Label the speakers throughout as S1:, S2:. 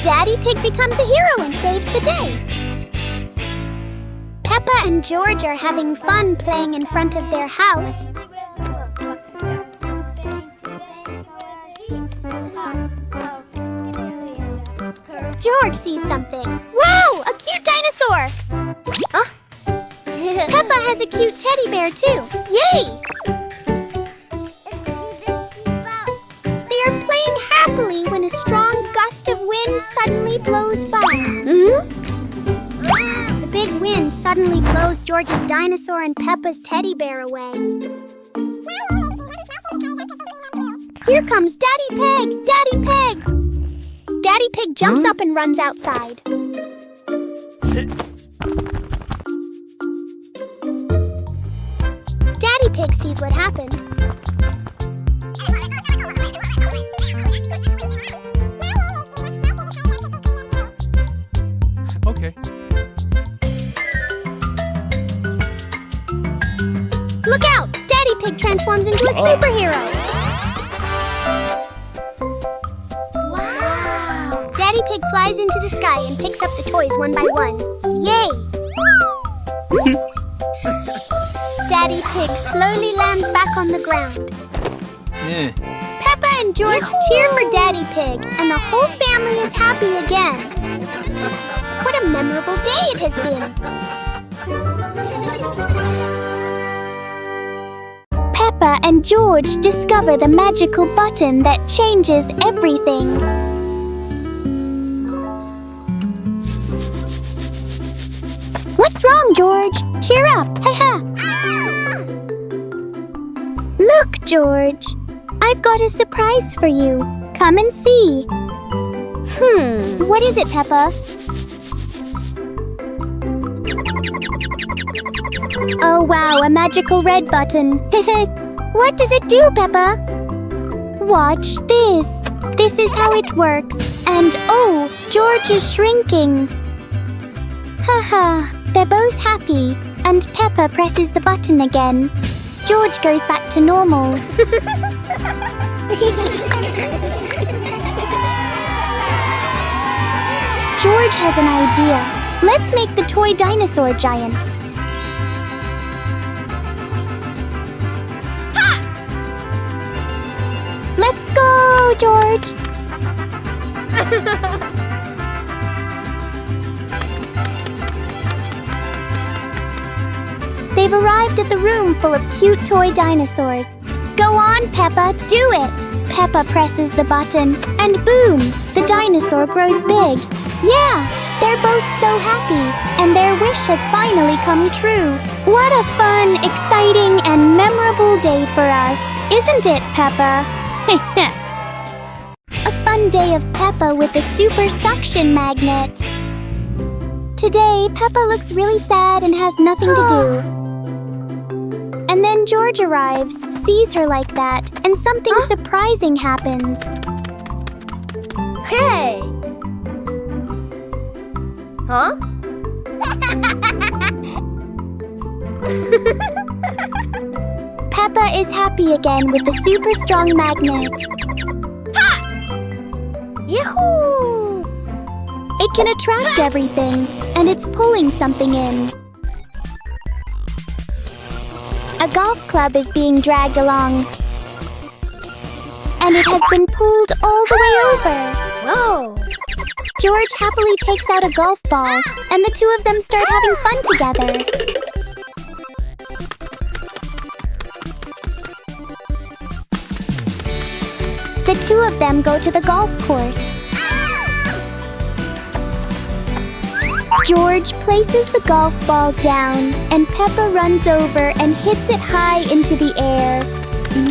S1: Daddy Pig becomes a hero and saves the day. Peppa and George are having fun playing in front of their house. George sees something. Wow, a cute dinosaur! Huh? Peppa has a cute teddy bear too. Yay! They are playing happily when a strong gust of wind suddenly blows by. The big wind suddenly blows George's dinosaur and Peppa's teddy bear away. Here comes Daddy Pig! Daddy Pig! Daddy Pig jumps up and runs outside. Daddy Pig sees what happened.
S2: Okay.
S1: Look out! Daddy Pig transforms into a superhero. Wow! Daddy Pig flies into the sky and picks up the toys one by one. Yay! Daddy Pig slowly lands back on the ground. Peppa and George cheer for Daddy Pig, and the whole family is happy again. What a memorable day it has been! Peppa and George discover the magical button that changes everything. What's wrong, George? Cheer up! Haha! Look, George. I've got a surprise for you. Come and see. What is it, Peppa? Oh, wow, a magical red button. What does it do, Peppa? Watch this. This is how it works. And oh, George is shrinking. Haha, they're both happy. And Peppa presses the button again. George goes back to normal. George has an idea. Let's make the toy dinosaur giant. Ha! Let's go, George. They've arrived at the room full of cute toy dinosaurs. Go on, Peppa, do it! Peppa presses the button, and boom! The dinosaur grows big. Yeah, they're both so happy, and their wish has finally come true. What a fun, exciting, and memorable day for us, isn't it, Peppa? A fun day of Peppa with a super suction magnet. Today, Peppa looks really sad and has nothing to do. And then George arrives, sees her like that, and something surprising happens.
S3: Hey! Huh?
S1: Peppa is happy again with the super strong magnet.
S3: Ha! Yahoo!
S1: It can attract everything, and it's pulling something in. A golf club is being dragged along. And it has been pulled all the way over.
S3: Whoa!
S1: George happily takes out a golf ball, and the two of them start having fun together. The two of them go to the golf course. George places the golf ball down, and Peppa runs over and hits it high into the air.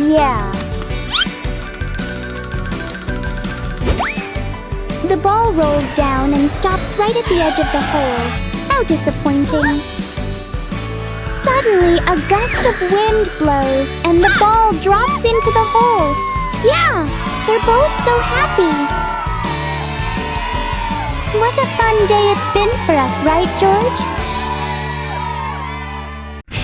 S1: Yeah. The ball rolls down and stops right at the edge of the hole. How disappointing. Suddenly, a gust of wind blows, and the ball drops into the hole. Yeah, they're both so happy. What a fun day it's been for us, right, George?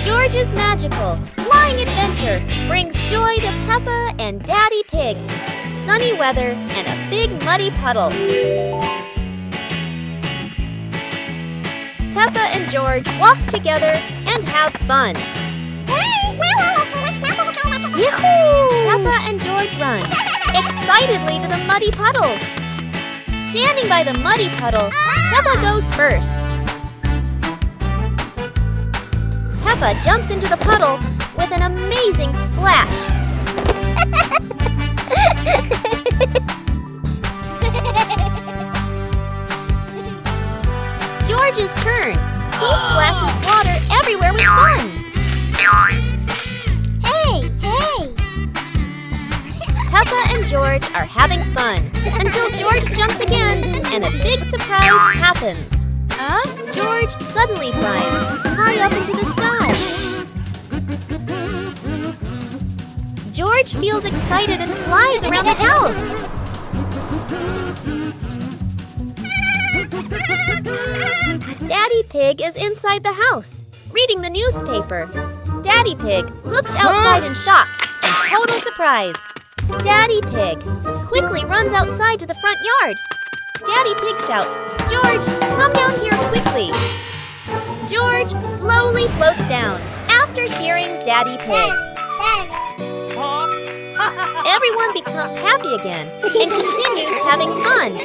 S3: George's Magical Flying Adventure brings joy to Peppa and Daddy Pig. Sunny weather and a big muddy puddle. and George walk together and have fun. Peppa and George run excitedly to the muddy puddle. Standing by the muddy puddle, Peppa goes first. Peppa jumps into the puddle with an amazing splash. George's turn. He splashes water everywhere with fun.
S1: Hey, hey!
S3: Peppa and George are having fun until George jumps again and a big surprise happens. George suddenly flies high up into the sky. George feels excited and flies around the house. Daddy Pig is inside the house, reading the newspaper. Daddy Pig looks outside in shock and total surprise. Daddy Pig quickly runs outside to the front yard. Daddy Pig shouts, "George, come down here quickly." George slowly floats down after hearing Daddy Pig. Everyone becomes happy again and continues having fun.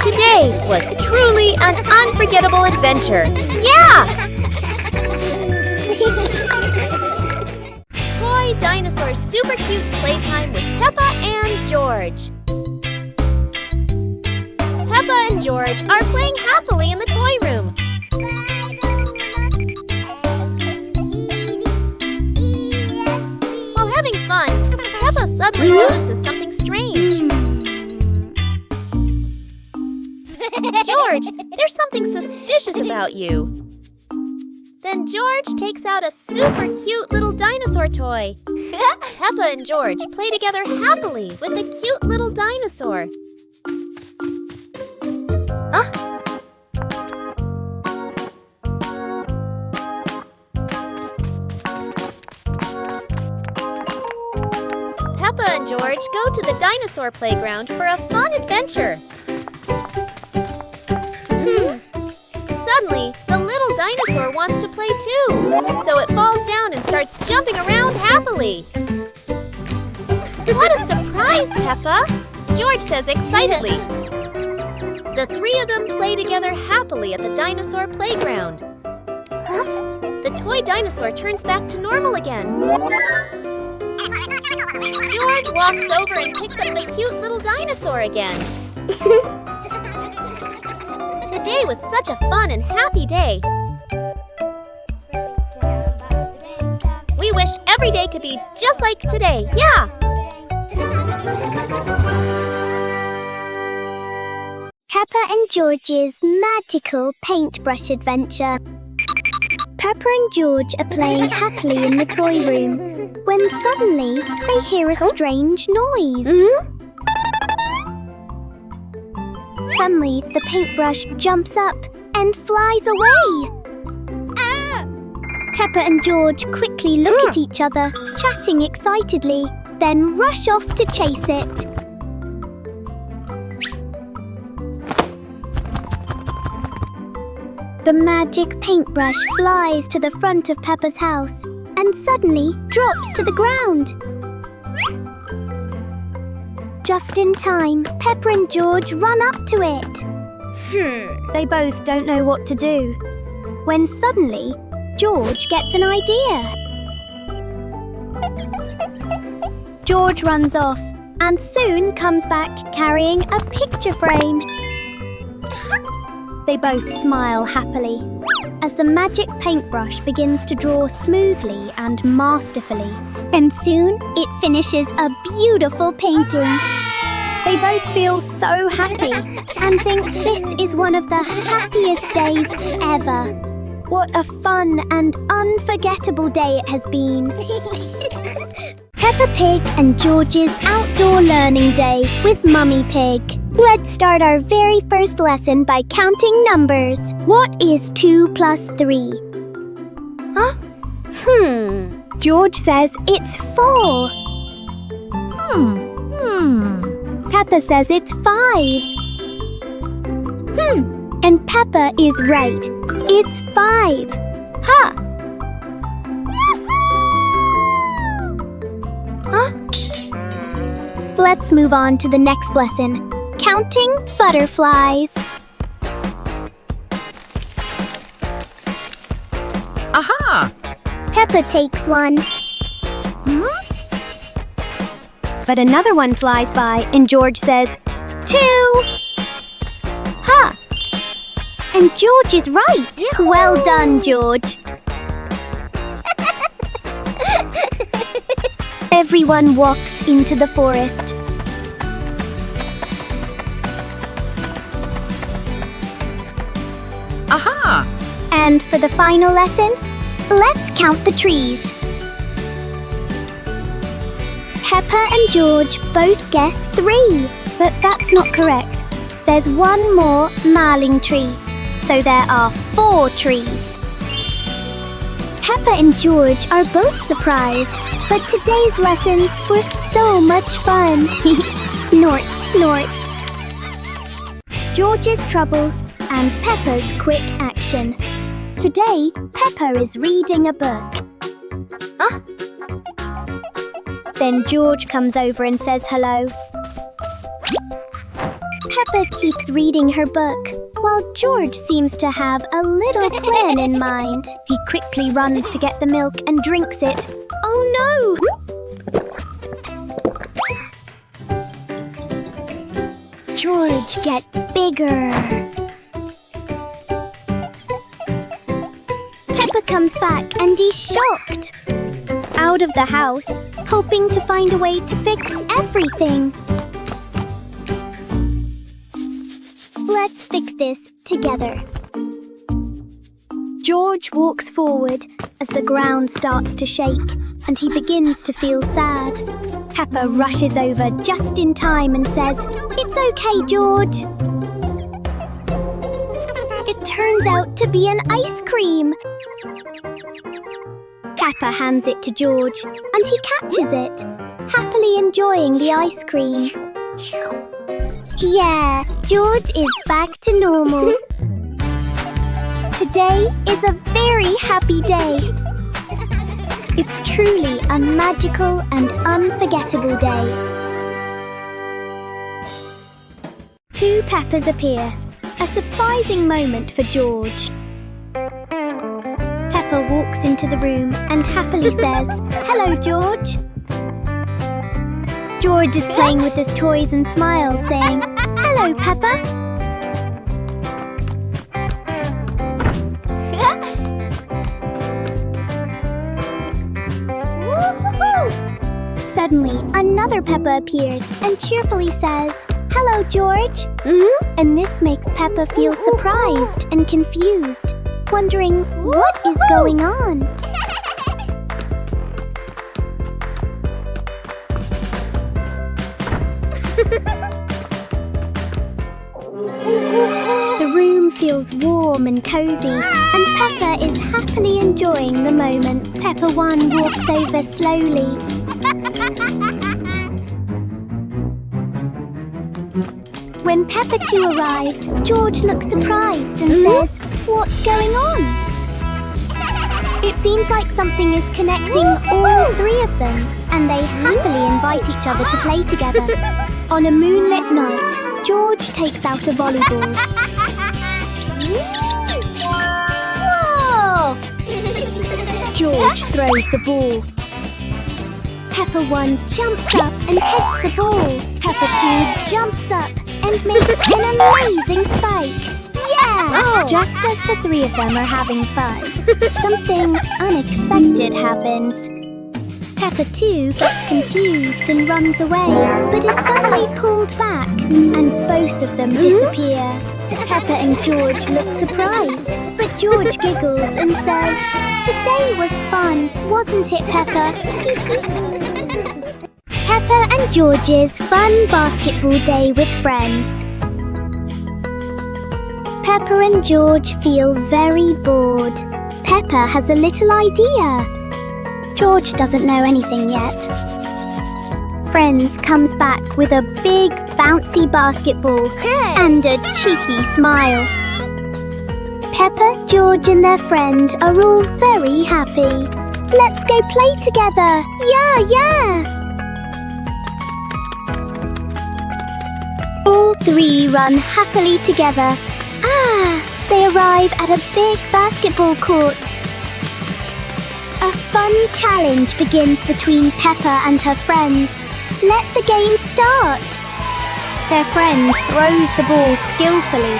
S3: Today was truly an unforgettable adventure. Yeah! Toy Dinosaur Super Cute Playtime with Peppa and George. Peppa and George are playing happily in the toy room. While having fun, Peppa suddenly notices something strange. George, there's something suspicious about you. Then George takes out a super cute little dinosaur toy. Peppa and George play together happily with the cute little dinosaur. Peppa and George go to the dinosaur playground for a fun adventure. Suddenly, the little dinosaur wants to play too, so it falls down and starts jumping around happily. What a surprise, Peppa! George says excitedly. The three of them play together happily at the dinosaur playground. The toy dinosaur turns back to normal again. George walks over and picks up the cute little dinosaur again. Today was such a fun and happy day. We wish every day could be just like today. Yeah!
S1: Peppa and George's magical paintbrush adventure. Peppa and George are playing happily in the toy room when suddenly they hear a strange noise. Suddenly, the paintbrush jumps up and flies away. Peppa and George quickly look at each other, chatting excitedly, then rush off to chase it. The magic paintbrush flies to the front of Peppa's house and suddenly drops to the ground. Just in time, Peppa and George run up to it. They both don't know what to do. When suddenly, George gets an idea. George runs off and soon comes back carrying a picture frame. They both smile happily as the magic paintbrush begins to draw smoothly and masterfully. And soon it finishes a beautiful painting. They both feel so happy and think this is one of the happiest days ever. What a fun and unforgettable day it has been. Peppa Pig and George's Outdoor Learning Day with Mummy Pig. Let's start our very first lesson by counting numbers. What is 2 plus 3? George says it's 4. Peppa says it's 5. And Peppa is right. It's 5. Ha! Huh? Let's move on to the next lesson. Counting butterflies.
S2: Aha!
S1: Peppa takes one. But another one flies by and George says, 2. Ha! And George is right. Well done, George. Everyone walks into the forest.
S2: Aha!
S1: And for the final lesson, let's count the trees. Peppa and George both guessed 3, but that's not correct. There's one more marling tree, so there are 4 trees. Peppa and George are both surprised, but today's lessons were so much fun. Snort, snort. George's trouble and Peppa's quick action. Today, Peppa is reading a book. Then George comes over and says hello. Peppa keeps reading her book, while George seems to have a little plan in mind. He quickly runs to get the milk and drinks it. Oh no! George, get bigger. Peppa comes back and he's shocked. Out of the house, hoping to find a way to fix everything. Let's fix this together. George walks forward as the ground starts to shake and he begins to feel sad. Peppa rushes over just in time and says, "It's okay, George." It turns out to be an ice cream. Peppa hands it to George and he catches it, happily enjoying the ice cream. Yeah, George is back to normal. Today is a very happy day. It's truly a magical and unforgettable day. 2 Peppas appear, a surprising moment for George. Peppa walks into the room and happily says, "Hello, George." George is playing with his toys and smiles, saying, "Hello, Peppa." Suddenly, another Peppa appears and cheerfully says, "Hello, George." And this makes Peppa feel surprised and confused, wondering what is going on. The room feels warm and cozy, and Peppa is happily enjoying the moment. Peppa 1 walks over slowly. When Peppa 2 arrives, George looks surprised and says, "What's going on?" It seems like something is connecting all 3 of them, and they happily invite each other to play together. On a moonlit night, George takes out a volleyball. Whoa! George throws the ball. Peppa 1 jumps up and heads the ball. Peppa 2 jumps up and makes an amazing spike. Yeah! Just as the 3 of them are having fun, something unexpected happens. Peppa 2 gets confused and runs away, but is suddenly pulled back, and both of them disappear. Peppa and George look surprised, but George giggles and says, "Today was fun, wasn't it, Peppa?" Peppa and George's fun basketball day with friends. Peppa and George feel very bored. Peppa has a little idea. George doesn't know anything yet. friends comes back with a big bouncy basketball and a cheeky smile. Peppa, George and their friend are all very happy. Let's go play together! Yeah! All three run happily together. They arrive at a big basketball court. A fun challenge begins between Peppa and her friends. Let the game start! Their friend throws the ball skillfully.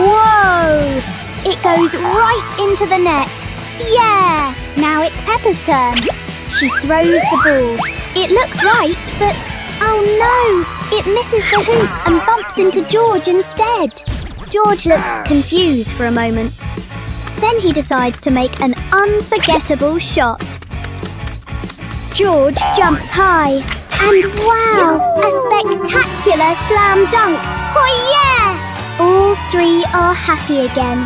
S1: Whoa! It goes right into the net. Yeah! Now it's Peppa's turn. She throws the ball. It looks right, but oh no! It misses the hoop and bumps into George instead. George looks confused for a moment. Then he decides to make an unforgettable shot. George jumps high. And wow! A spectacular slam dunk! Oh yeah! All three are happy again,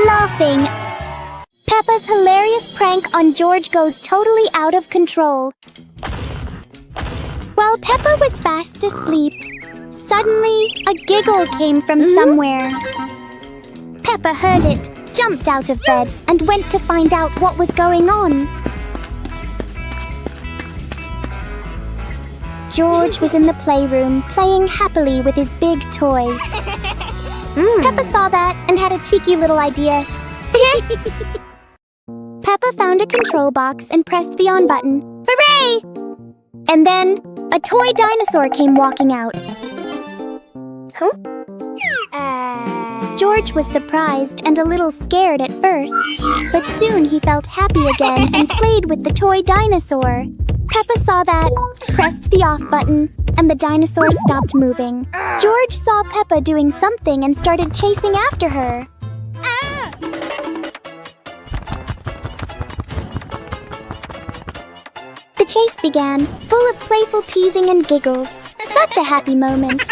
S1: laughing. Peppa's hilarious prank on George goes totally out of control. While Peppa was fast asleep, suddenly a giggle came from somewhere. Peppa heard it, jumped out of bed, and went to find out what was going on. George was in the playroom playing happily with his big toy. Peppa saw that and had a cheeky little idea. Peppa found a control box and pressed the on button. Hooray! And then a toy dinosaur came walking out. George was surprised and a little scared at first, but soon he felt happy again and played with the toy dinosaur. Peppa saw that, pressed the off button, and the dinosaur stopped moving. George saw Peppa doing something and started chasing after her. The chase began, full of playful teasing and giggles. Such a happy moment.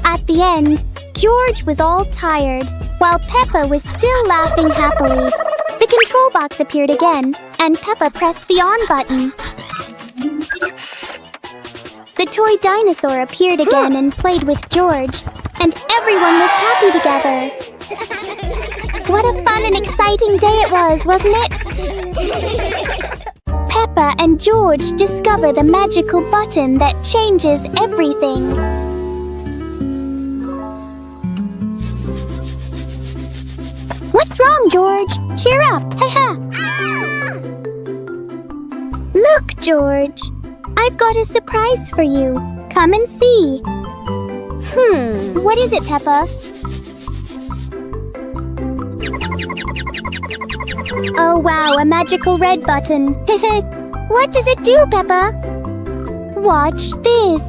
S1: At the end, George was all tired, while Peppa was still laughing happily. The control box appeared again, and Peppa pressed the on button. The toy dinosaur appeared again and played with George, and everyone was happy together. What a fun and exciting day it was, wasn't it? Peppa and George discover the magical button that changes everything. What's wrong, George? Cheer up! Look, George. I've got a surprise for you. Come and see. What is it, Peppa? Oh, wow, a magical red button. What does it do, Peppa? Watch this.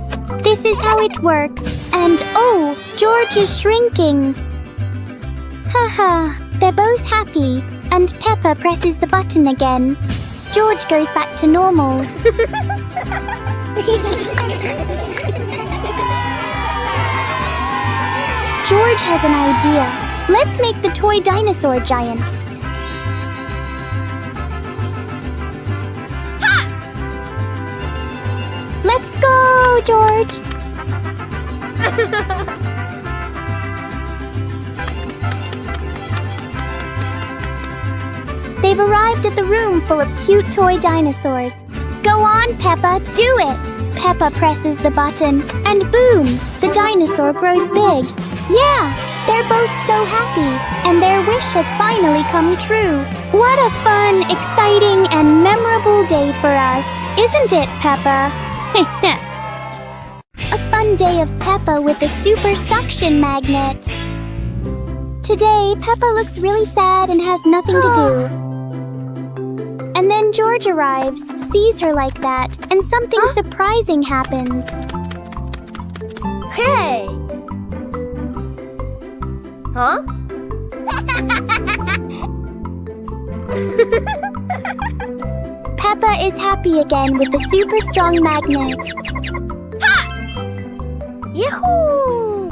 S1: This is how it works. And oh, George is shrinking. Haha, they're both happy. And Peppa presses the button again. George goes back to normal. George has an idea. Let's make the toy dinosaur giant. Let's go, George! They've arrived at the room full of cute toy dinosaurs. Go on, Peppa, do it! Peppa presses the button, and boom! The dinosaur grows big. Yeah, they're both so happy, and their wish has finally come true. What a fun, exciting, and memorable day for us, isn't it, Peppa? A fun day of Peppa with a super suction magnet. Today, Peppa looks really sad and has nothing to do. And then George arrives, sees her like that, and something surprising happens.
S3: Hey! Huh?
S1: Peppa is happy again with the super strong magnet.
S3: Yahoo!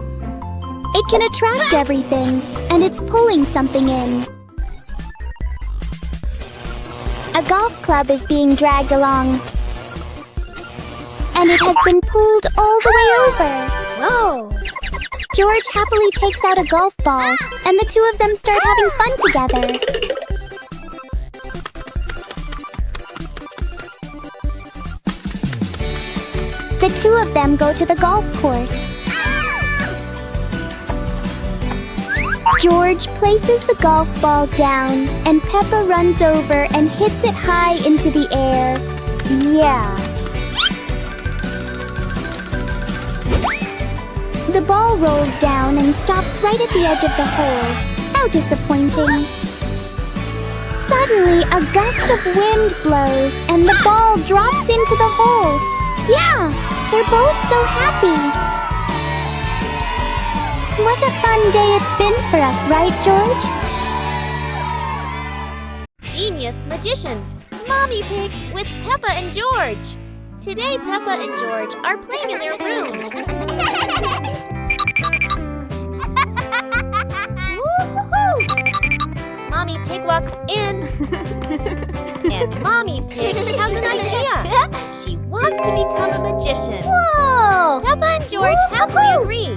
S1: It It can attract everything, and it's pulling something in. A golf club is being dragged along. And it has been pulled all the way over.
S3: Whoa!
S1: George happily takes out a golf ball, and the two of them start having fun together. The two of them go to the golf course. George places the golf ball down, and Peppa runs over and hits it high into the air. Yeah. The ball rolls down and stops right at the edge of the hole. How disappointing. Suddenly, a gust of wind blows and the ball drops into the hole. Yeah, they're both so happy. What a fun day it's been for us, right, George?
S3: Genius Magician, Mommy Pig with Peppa and George. Today, Peppa and George are playing in their room. Mommy Pig walks in. And Mommy Pig has an idea. She wants to become a magician.
S1: Whoa!
S3: Peppa and George happily agree.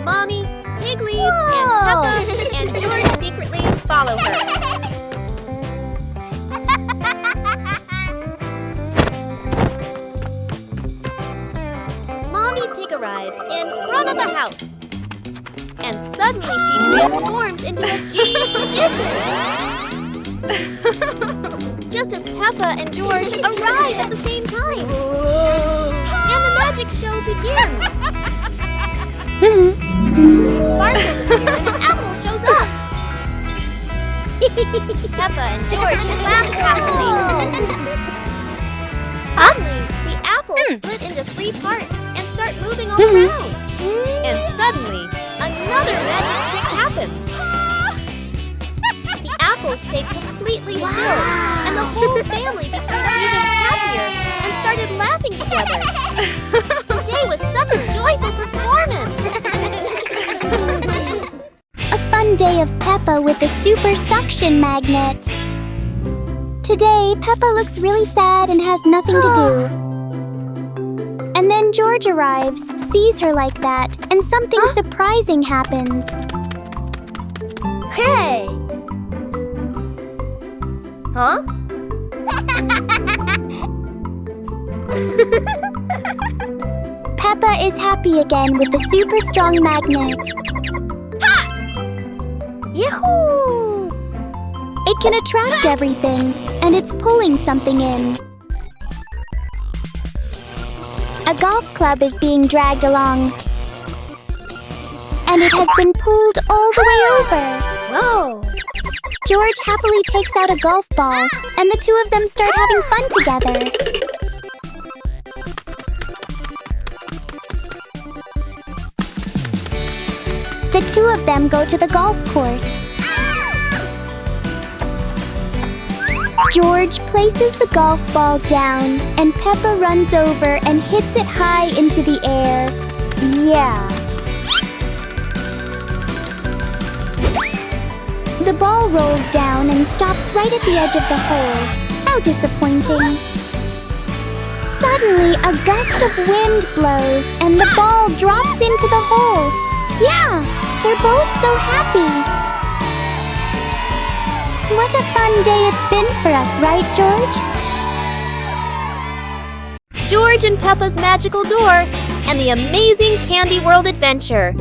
S3: Mommy Pig leaves and Peppa and George secretly follow her. Mommy Pig arrives in front of the house. And suddenly she transforms into a genius magician. Just as Peppa and George arrive at the same time. And the magic show begins. Sparkles appear and an apple shows up. Peppa and George laugh happily. Suddenly, the apples split into 3 parts and start moving all around. And suddenly, another magic trick happens. The apples stayed completely still, and the whole family became even happier and started laughing together. Today was such a joyful performance.
S1: A fun day of Peppa with the super suction magnet. Today, Peppa looks really sad and has nothing to do. And then George arrives, sees her like that, and something surprising happens.
S3: Hey! Huh?
S1: Peppa is happy again with the super strong magnet.
S3: Yahoo!
S1: It can attract everything, and it's pulling something in. A golf club is being dragged along. And it has been pulled all the way over.
S3: Whoa!
S1: George happily takes out a golf ball, and the two of them start having fun together. The two of them go to the golf course. George places the golf ball down, and Peppa runs over and hits it high into the air. Yeah. The ball rolls down and stops right at the edge of the hole. How disappointing. Suddenly, a gust of wind blows, and the ball drops into the hole. Yeah, they're both so happy. What a fun day it's been for us, right, George?
S3: George and Peppa's magical door and the amazing Candy World adventure.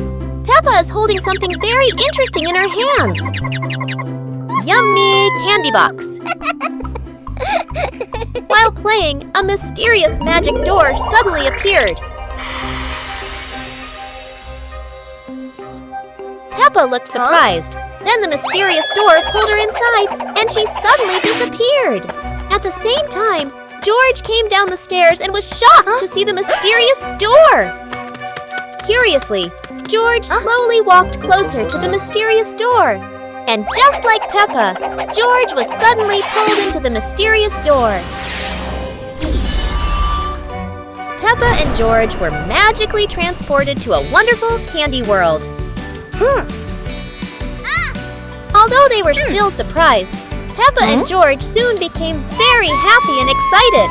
S3: Peppa is holding something very interesting in her hands. Yummy candy box. While playing, a mysterious magic door suddenly appeared. Peppa looked surprised. Then the mysterious door pulled her inside, and she suddenly disappeared. At the same time, George came down the stairs and was shocked to see the mysterious door. Curiously, George slowly walked closer to the mysterious door. And just like Peppa, George was suddenly pulled into the mysterious door. Peppa and George were magically transported to a wonderful candy world. Although they were still surprised, Peppa and George soon became very happy and excited.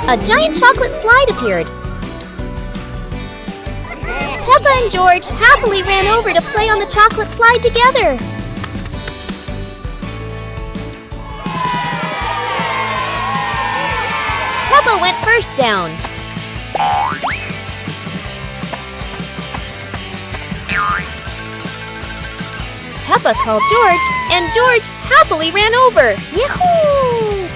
S3: A giant chocolate slide appeared. Peppa and George happily ran over to play on the chocolate slide together. Peppa went first down. Peppa called George, and George happily ran over. Yahoo!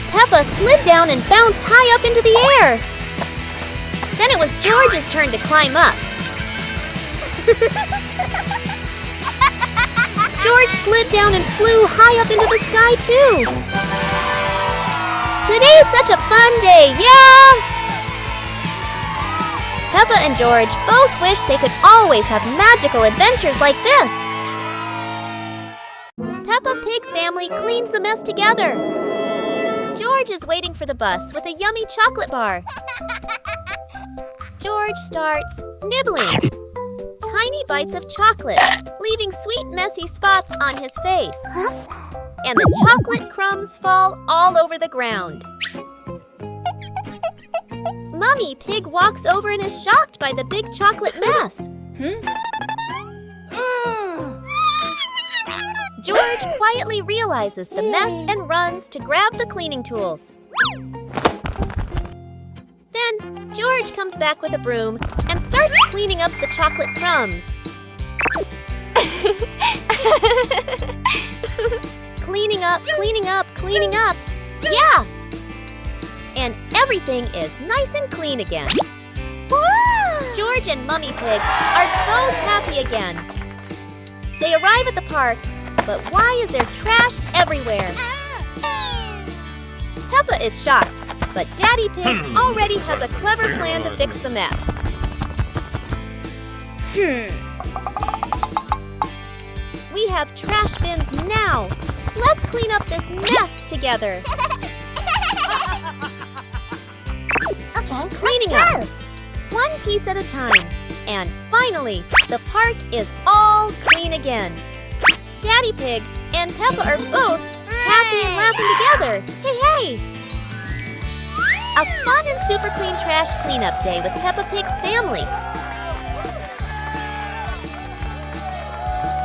S3: Peppa slid down and bounced high up into the air. Then it was George's turn to climb up. George slid down and flew high up into the sky too. Today's such a fun day, yeah! Peppa and George both wish they could always have magical adventures like this. Peppa Pig family cleans the mess together. George is waiting for the bus with a yummy chocolate bar. George starts nibbling tiny bites of chocolate, leaving sweet messy spots on his face. And the chocolate crumbs fall all over the ground. Mummy Pig walks over and is shocked by the big chocolate mess. George quietly realizes the mess and runs to grab the cleaning tools. Then George comes back with a broom and starts cleaning up the chocolate crumbs. Cleaning up, cleaning up, cleaning up. Yeah! And everything is nice and clean again. George and Mummy Pig are both happy again. They arrive at the park, but why is there trash everywhere? Peppa is shocked, but Daddy Pig already has a clever plan to fix the mess. We have trash bins now. Let's clean up this mess together. Cleaning up, one piece at a time. And finally, the park is all clean again. Daddy Pig and Peppa are both happy and laughing together. Hey, hey! A fun and super clean trash cleanup day with Peppa Pig's family.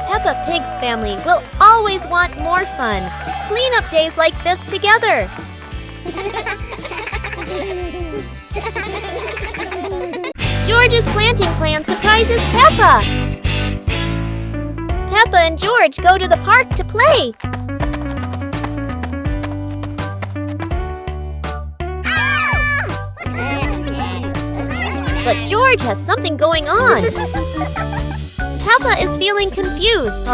S3: Peppa Pig's family will always want more fun cleanup days like this together. George's planting plan surprises Peppa. Peppa and George go to the park to play. But George has something going on. Peppa is feeling confused.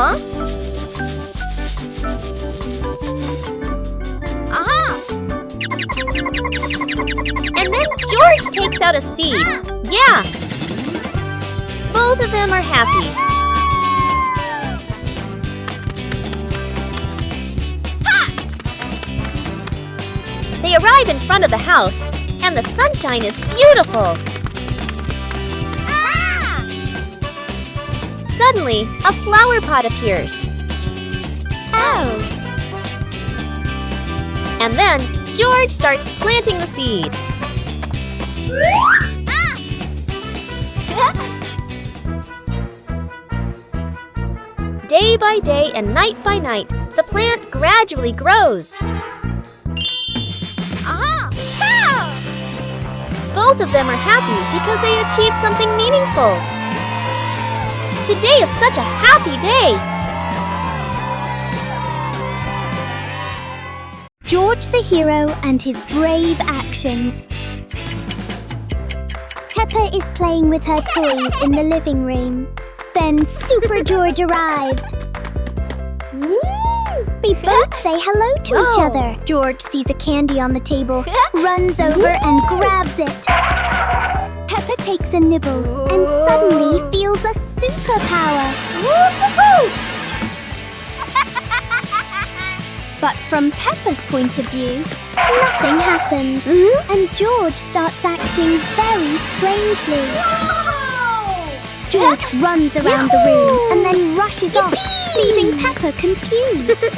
S3: And then George takes out a seed. Yeah! Both of them are happy. They arrive in front of the house, and the sunshine is beautiful. Suddenly, a flower pot appears. Oh! And then George starts planting the seed. Day by day and night by night, the plant gradually grows. Both of them are happy because they achieved something meaningful. Today is such a happy day.
S1: George the hero and his brave actions. Peppa is playing with her toys in the living room. Then Super George arrives. They both say hello to each other. George sees a candy on the table, runs over and grabs it. Peppa takes a nibble and suddenly feels a superpower. But from Peppa's point of view, nothing happens. And George starts acting very strangely. George runs around the room and then rushes off, leaving Peppa confused.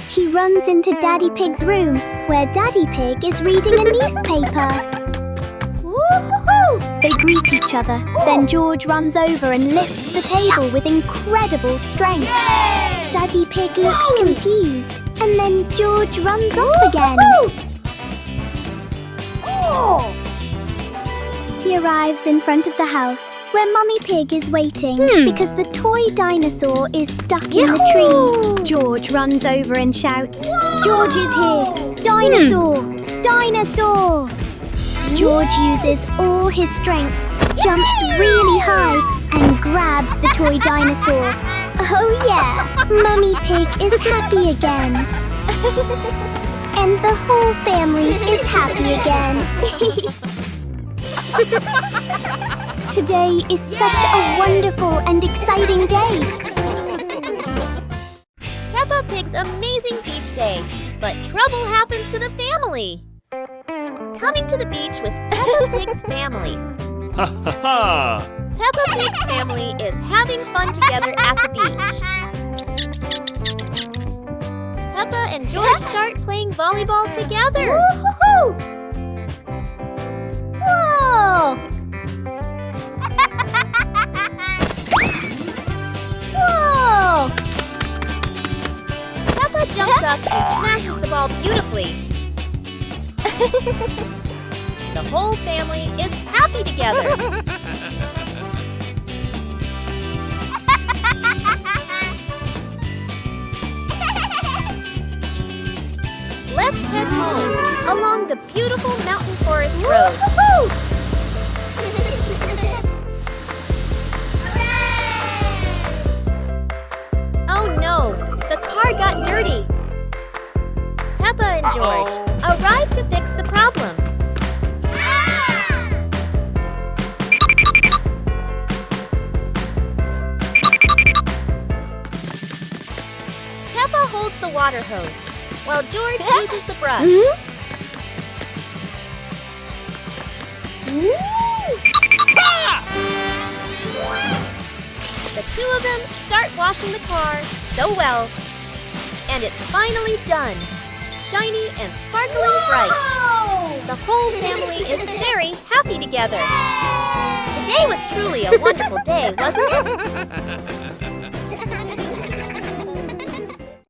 S1: He runs into Daddy Pig's room, where Daddy Pig is reading a newspaper. They greet each other. Then George runs over and lifts the table with incredible strength. Daddy Pig looks confused, and then George runs off again. He arrives in front of the house, where Mummy Pig is waiting because the toy dinosaur is stuck in the tree. George runs over and shouts, "George is here! Dinosaur! Dinosaur!" George uses all his strength, jumps really high, and grabs the toy dinosaur. Oh yeah, Mummy Pig is happy again. And the whole family is happy again. Today is such a wonderful and exciting day.
S3: Peppa Pig's amazing beach day, but trouble happens to the family. Coming to the beach with Peppa Pig's family.
S4: Ha ha ha!
S3: Peppa Pig's family is having fun together at the beach. Peppa and George start playing volleyball together.
S1: Woo-hoo-hoo! Whoa! Whoa!
S3: Peppa jumps up and smashes the ball beautifully. The whole family is happy together. Let's head home along the beautiful mountain forest road. Oh no, the car got dirty. Peppa and George arrive to fix the problem. Peppa holds the water hose, while George uses the brush. The two of them start washing the car so well, and it's finally done. Shiny and sparkling bright. The whole family is very happy together. Today was truly a wonderful day, wasn't it?